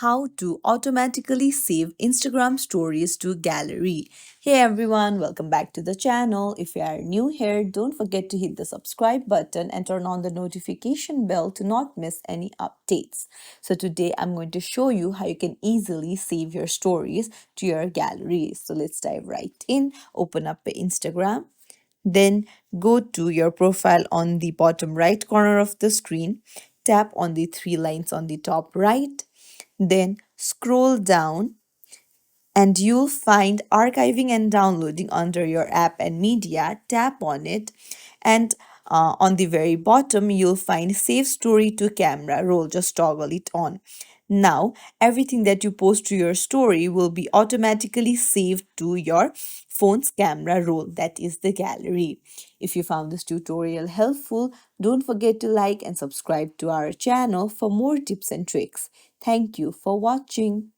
how to automatically save Instagram stories to gallery. Hey everyone, welcome back to the channel. If you are new here, don't forget to hit the subscribe button and turn on the notification bell to not miss any updates. So today I'm going to show you how you can easily save your stories to your gallery. So let's dive right in. Open up Instagram. Then go to your profile on the bottom right corner of the screen. Tap on the three lines on the top right. Then scroll down and you'll find archiving and downloading under your app and media. Tap on it, and on the very bottom you'll find save story to camera roll. Just toggle it on. Now everything that you post to your story will be automatically saved to your phone's camera roll, that is the gallery. If you found this tutorial helpful, don't forget to like and subscribe to our channel for more tips and tricks. Thank you for watching.